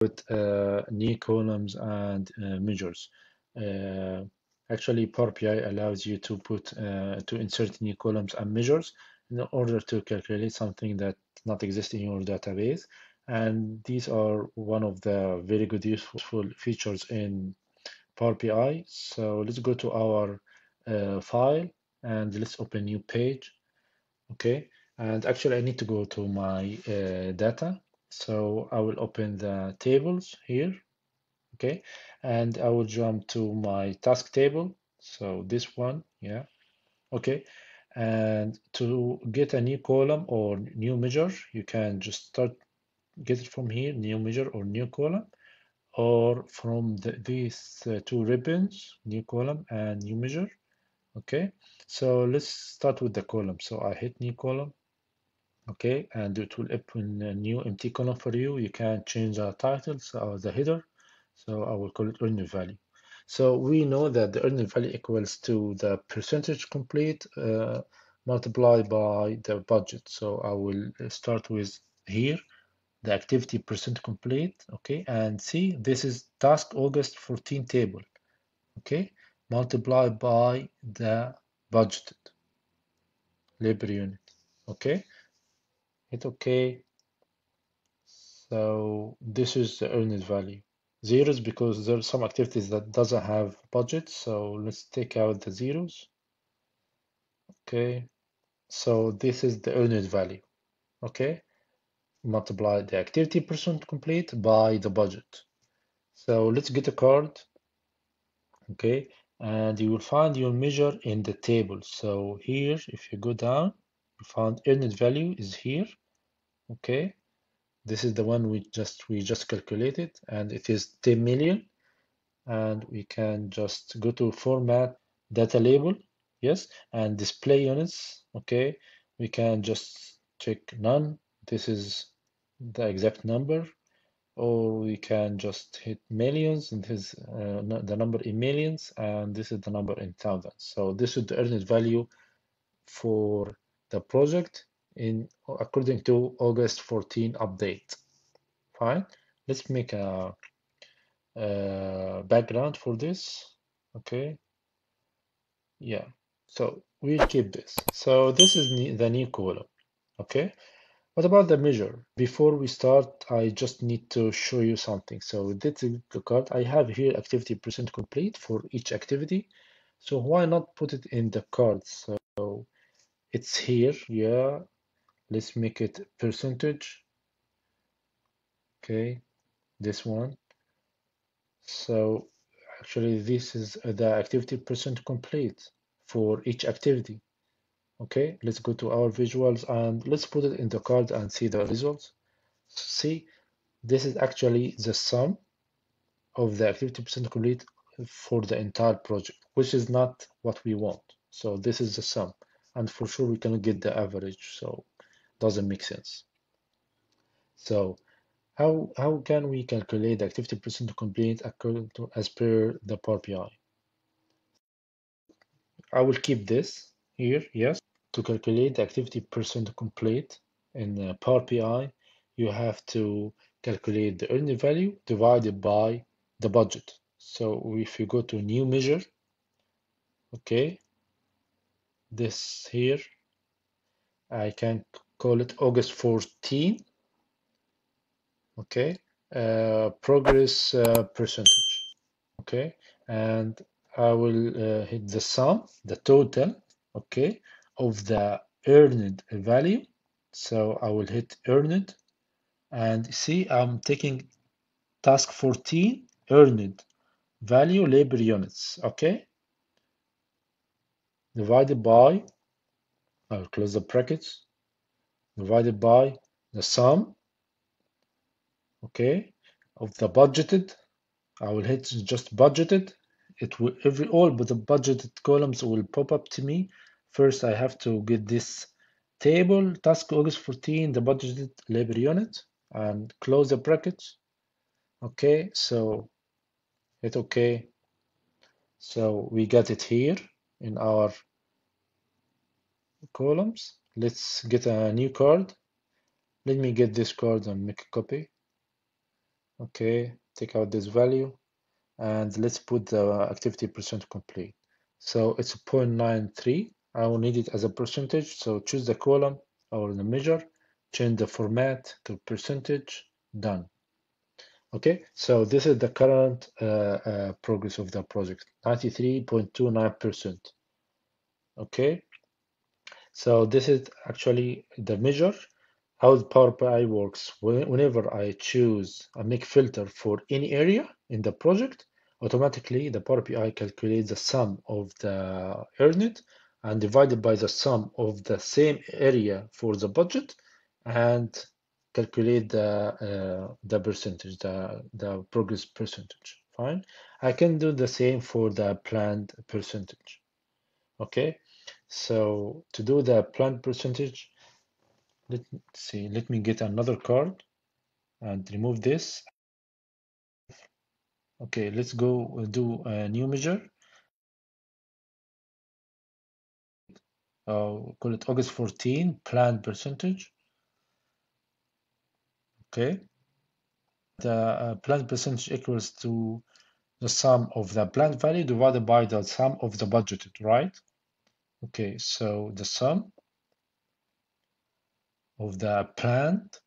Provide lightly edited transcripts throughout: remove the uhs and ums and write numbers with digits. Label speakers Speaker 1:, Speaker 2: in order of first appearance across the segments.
Speaker 1: with new columns and measures. Actually, Power BI allows you to put to insert new columns and measures in order to calculate something that not exists in your database. And these are one of the very good useful features in Power BI. So let's go to our file and let's open a new page. Okay, and actually I need to go to my data. So I will open the tables here. Okay, and I will jump to my task table. So this one, yeah. Okay, and to get a new column or new measure, you can just get it from here, new measure or new column, or from these two ribbons, new column and new measure. Okay, so let's start with the column. So I hit new column. Okay, and it will open a new empty column for you. You can change the titles or the header. So I will call it earned value. So we know that the earned value equals to the percentage complete multiplied by the budget. So I will start with here the activity percent complete. Okay, and see this is task August 14 table. Okay, multiplied by the budgeted labor unit. Okay, hit OK. So this is the earned value. Zeros because there are some activities that doesn't have budget. So let's take out the zeros. Okay. So this is the earned value. Okay. Multiply the activity percent complete by the budget. So let's get a card. Okay. And you will find your measure in the table. So here, if you go down, you find earned value is here. Okay. This is the one we just calculated, and it is 10 million. And we can just go to format data label, yes, and display units. Okay, we can just check none. This is the exact number, or we can just hit millions, and this is the number in millions, and this is the number in thousands. So this is the earned value for the project in according to August 14 update. Fine, let's make a background for this. Okay, yeah, so we'll keep this. So this is the new column. Okay, what about the measure? Before we start, I just need to show you something. So this is the card. I have here activity percent complete for each activity. So why not put it in the card? So it's here. Yeah, let's make it percentage. Okay, this one. So actually this is the activity percent complete for each activity. Okay, let's go to our visuals and let's put it in the card and see the results. See, this is actually the sum of the activity percent complete for the entire project, which is not what we want. So this is the sum, and for sure we cannot get the average, so doesn't make sense. So how can we calculate the activity percent complete according to as per the Power BI? I will keep this here, yes. To calculate the activity percent complete in Power BI, you have to calculate the earned value divided by the budget. So if you go to new measure, okay, this here, I can call it August 14, okay, progress percentage, okay, and I will hit the sum, the total, okay, of the earned value. So I will hit earned, and see I'm taking task 14 earned value labor units, okay, divided by, I'll close the brackets, divided by the sum, okay, of the budgeted. I will hit just budgeted. It will all but the budgeted columns will pop up to me. First I have to get this table, task August 14, the budgeted labor unit, and close the brackets. Okay, so hit OK. So we got it here in our columns. Let's get a new card. Let me get this card and make a copy. Okay, take out this value and let's put the activity percent complete. So it's 0.93. I will need it as a percentage. So choose the column or the measure, change the format to percentage, done. Okay, so this is the current progress of the project, 93.29%. Okay, so this is actually the measure how the Power BI works. Whenever I choose a make filter for any area in the project, automatically the Power BI calculates the sum of the earned and divided by the sum of the same area for the budget and calculate the percentage, the progress percentage. Fine. I can do the same for the planned percentage. Okay. So to do the planned percentage, let's see, let me get another card and remove this. Okay, let's go do a new measure. Call it August 14, planned percentage. Okay, the planned percentage equals to the sum of the planned value divided by the sum of the budgeted, right? Okay, so the sum of the planned,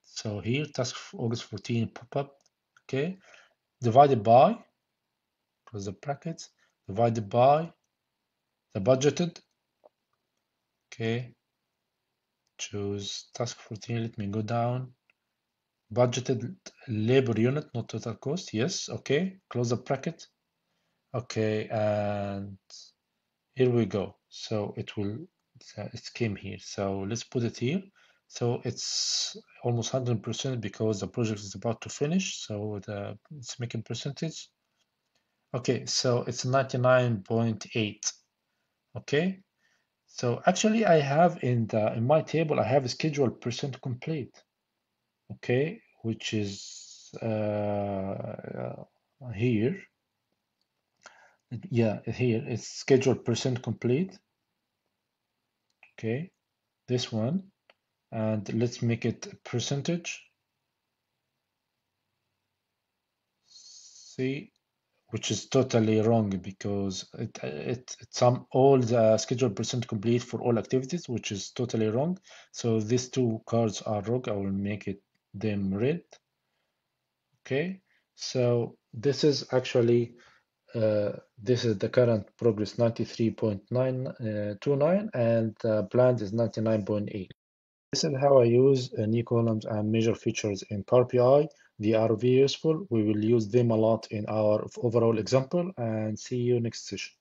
Speaker 1: so here task August 14 pop up, okay, divided by, close the brackets, divided by the budgeted, okay, choose task 14, let me go down, budgeted labor unit, not total cost, yes, okay, close the bracket, okay, and here we go, so it came here, so let's put it here, so it's almost 100% because the project is about to finish, so it's making percentage, okay, so it's 99.8, okay. So actually I have in my table, I have a schedule percent complete, okay, which is here. Yeah, here it's schedule percent complete. Okay, this one, and let's make it percentage. See, which is totally wrong because it sum all the schedule percent complete for all activities, which is totally wrong. So these two cards are wrong. I will make them red. Okay, so this is actually this is the current progress 93.929 and planned is 99.8. This is how I use new columns and measure features in Power BI. They are very useful. We will use them a lot in our overall example and see you next session.